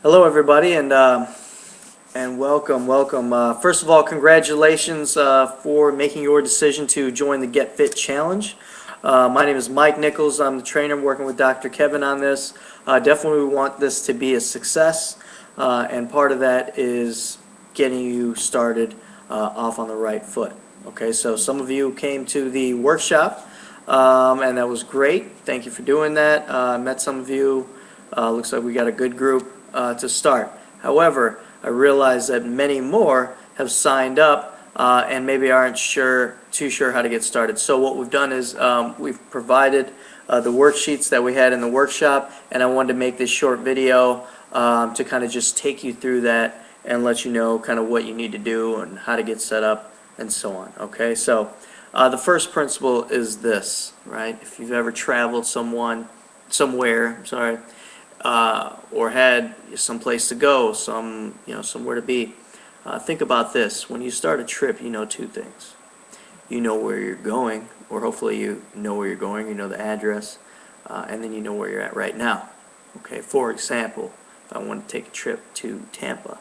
Hello, everybody, and welcome. First of all, congratulations for making your decision to join the Get Fit Challenge. My name is Mike Nichols. I'm the trainer. I'm working with Dr. Kevin on this. Definitely want this to be a success, and part of that is getting you started off on the right foot. Okay, so some of you came to the workshop, and that was great. Thank you for doing that. Met some of you. Looks like we got a good group to start. However, I realize that many more have signed up and maybe aren't too sure how to get started. So what we've done is we've provided the worksheets that we had in the workshop, and I wanted to make this short video to kind of just take you through that and let you know kind of what you need to do and how to get set up and so on. Okay, so the first principle is this, right? If you've ever traveled somewhere, or had some place to go, somewhere to be. Think about this. When you start a trip, you know two things. You know where you're going, or hopefully you know where you're going, you know the address, and then you know where you're at right now. Okay, for example, if I want to take a trip to Tampa,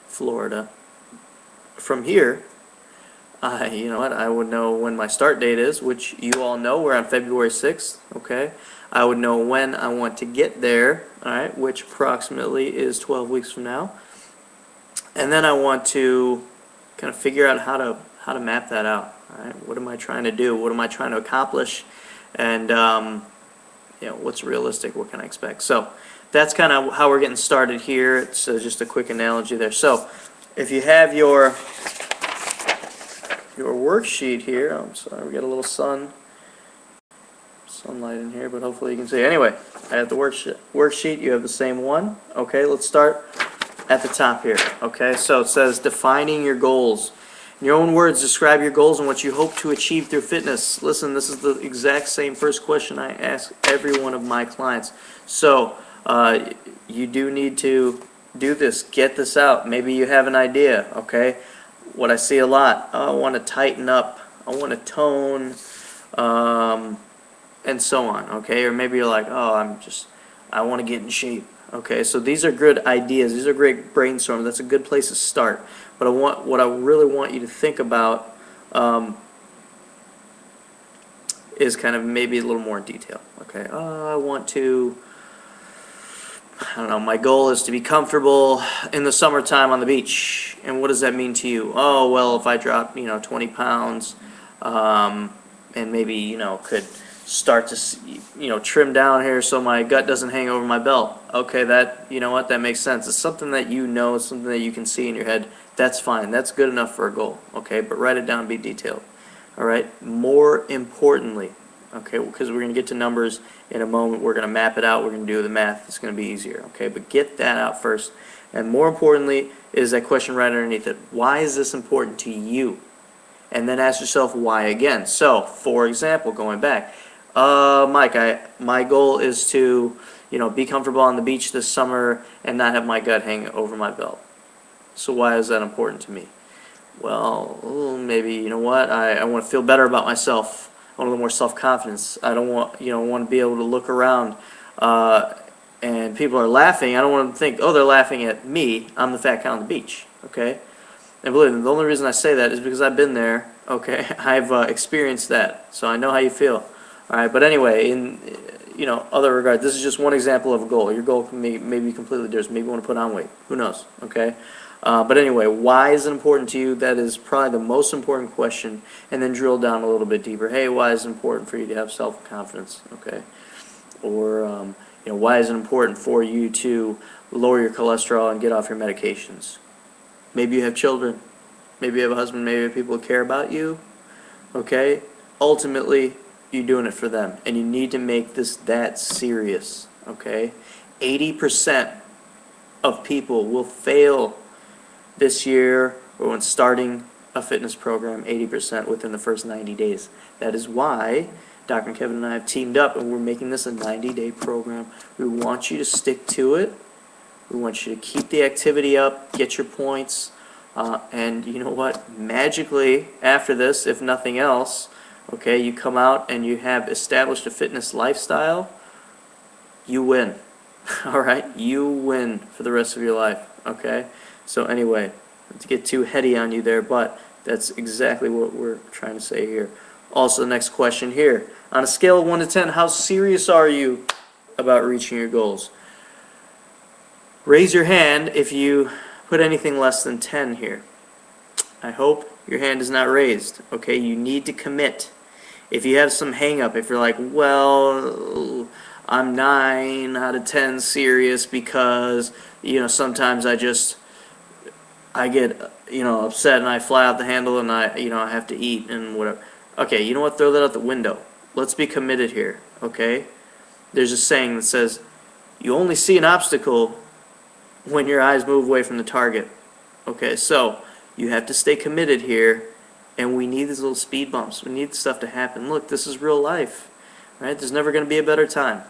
Florida, from here, you know what, I would know when my start date is, which you all know, we're on February 6th, okay? I would know when I want to get there, all right, which approximately is 12 weeks from now. And then I want to kind of figure out how to map that out, all right? What am I trying to do? What am I trying to accomplish? And you know, what's realistic? What can I expect? So that's kind of how we're getting started here. It's just a quick analogy there. So if you have your worksheet here, I'm sorry, we got a little sunlight in here, but hopefully you can see. Anyway, I have the worksheet. You have the same one. Okay, let's start at the top here. Okay, so it says defining your goals. In your own words, describe your goals and what you hope to achieve through fitness. Listen, this is the exact same first question I ask every one of my clients. So you do need to do this. Get this out. Maybe you have an idea. Okay, what I see a lot. I want to tighten up. I want to tone. And so on, okay? Or maybe you're like, oh, I want to get in shape. Okay, so these are good ideas. These are great brainstorms. That's a good place to start. But what I really want you to think about is kind of maybe a little more in detail. Okay, I want to, I don't know, my goal is to be comfortable in the summertime on the beach. And what does that mean to you? Oh, well, if I drop, 20 pounds and maybe, could start to trim down here so my gut doesn't hang over my belt. Okay, that, you know what, that makes sense. It's something that you know, it's something that you can see in your head. That's fine. That's good enough for a goal. Okay, but write it down, be detailed. All right, more importantly, okay, because we're going to get to numbers in a moment, we're going to map it out, we're going to do the math, it's going to be easier. Okay, but get that out first. And more importantly is that question right underneath it. Why is this important to you? And then ask yourself why again. So, for example, going back, Mike, my goal is to, be comfortable on the beach this summer and not have my gut hang over my belt. So why is that important to me? Well, maybe, you know what, I want to feel better about myself. I want a little more self-confidence. I don't want, want to be able to look around and people are laughing. I don't want to think, oh, they're laughing at me. I'm the fat guy on the beach, okay? And believe me, the only reason I say that is because I've been there, okay? I've experienced that, so I know how you feel. All right, but anyway, in other regards, this is just one example of a goal. Your goal can be maybe completely different. Maybe you want to put on weight. Who knows? Okay. But anyway, why is it important to you? That is probably the most important question. And then drill down a little bit deeper. Hey, why is it important for you to have self-confidence? Okay. Or why is it important for you to lower your cholesterol and get off your medications? Maybe you have children. Maybe you have a husband. Maybe you have people who care about you. Okay. Ultimately, you're doing it for them, and you need to make this that serious, okay? 80% of people will fail this year or when starting a fitness program, 80% within the first 90 days. That is why Dr. Kevin and I have teamed up, and we're making this a 90-day program. We want you to stick to it. We want you to keep the activity up, get your points, and you know what? Magically, after this, if nothing else, okay, you come out and you have established a fitness lifestyle, you win. All right, you win for the rest of your life. Okay. So anyway, not to get too heady on you there, but that's exactly what we're trying to say here. Also, the next question here: on a scale of 1 to 10, how serious are you about reaching your goals? Raise your hand if you put anything less than 10 here. I hope your hand is not raised. Okay, you need to commit. If you have some hang up, if you're like, well, I'm 9 out of 10 serious because, sometimes I get, upset and I fly out the handle and I have to eat and whatever. Okay, you know what? Throw that out the window. Let's be committed here, okay? There's a saying that says, you only see an obstacle when your eyes move away from the target. Okay, so you have to stay committed here. And we need these little speed bumps. We need stuff to happen. Look, this is real life, right? There's never going to be a better time.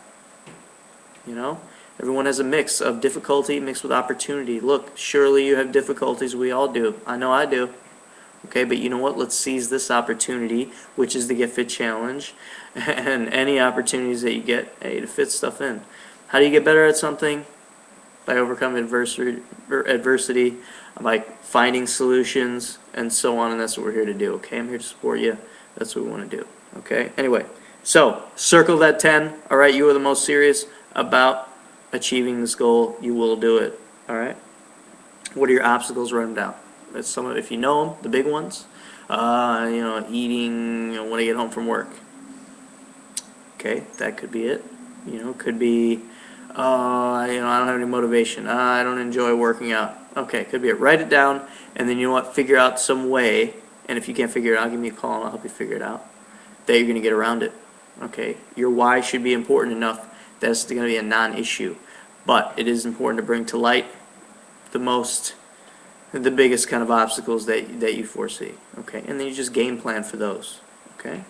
Everyone has a mix of difficulty mixed with opportunity. Look, surely you have difficulties. We all do. I know I do. Okay, but you know what? Let's seize this opportunity, which is the Get Fit Challenge, and any opportunities that you get, hey, to fit stuff in. How do you get better at something? By overcoming adversity, by finding solutions, and so on, and that's what we're here to do, okay? I'm here to support you. That's what we want to do, okay? Anyway, so circle that 10, all right? You are the most serious about achieving this goal. You will do it, all right? What are your obstacles? Write them down. That's some of, if you know them, the big ones. Eating when I get home from work. Okay, that could be it. Could be, I don't have any motivation. I don't enjoy working out. Okay, could be it. Write it down, and then figure out some way, and if you can't figure it out, give me a call and I'll help you figure it out, that you're going to get around it. Okay, your why should be important enough that it's going to be a non-issue, but it is important to bring to light the biggest kind of obstacles that you foresee. Okay, and then you just game plan for those. Okay,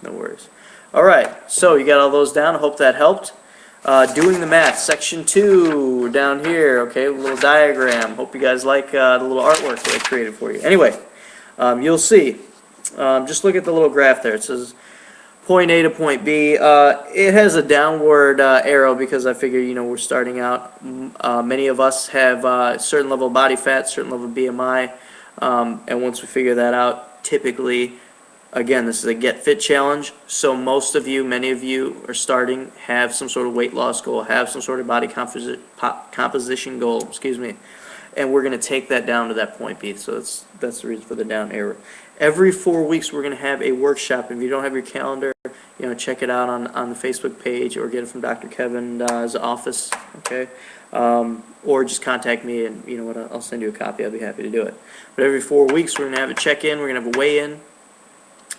no worries. All right, so you got all those down. I hope that helped. Doing the math, section 2 down here. Okay, a little diagram. Hope you guys like the little artwork that I created for you. Anyway, you'll see. Just look at the little graph there. It says point A to point B. It has a downward arrow because I figure we're starting out. Many of us have a certain level of body fat, certain level of BMI, and once we figure that out, typically, again, this is a Get Fit Challenge, so many of you are starting, have some sort of weight loss goal, have some sort of body composition goal, and we're going to take that down to that point B, so that's the reason for the down arrow. Every 4 weeks we're going to have a workshop. If you don't have your calendar, check it out on the Facebook page or get it from Dr. Kevin's office, okay? Or just contact me and I'll send you a copy. I'll be happy to do it. But every 4 weeks we're going to have a check-in, we're going to have a weigh-in.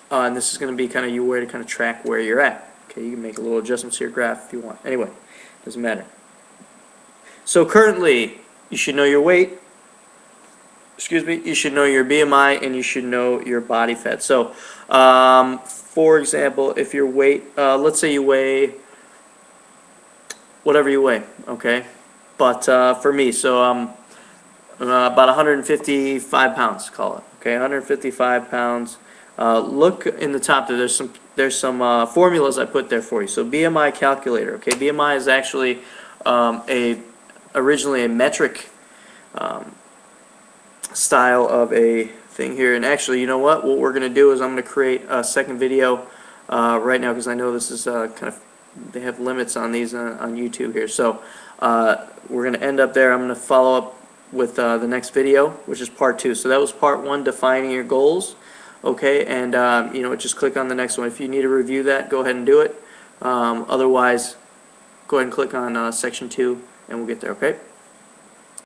And this is going to be kind of your way to kind of track where you're at. Okay, you can make a little adjustments to your graph if you want. Anyway, doesn't matter. So currently, you should know your weight. You should know your BMI and you should know your body fat. So, for example, if your weight, let's say you weigh whatever you weigh, okay? But for me, so about 155 pounds, call it. Okay, 155 pounds. Look in the top there. There's some formulas I put there for you. So BMI calculator. Okay, BMI is actually originally a metric style of a thing here. And actually, you know what? What we're going to do is I'm going to create a second video right now because I know this is they have limits on these on YouTube here. So we're going to end up there. I'm going to follow up with the next video, which is part 2. So that was part 1, defining your goals. Okay, and just click on the next one. If you need to review that, go ahead and do it. Otherwise, go ahead and click on section 2, and we'll get there. Okay.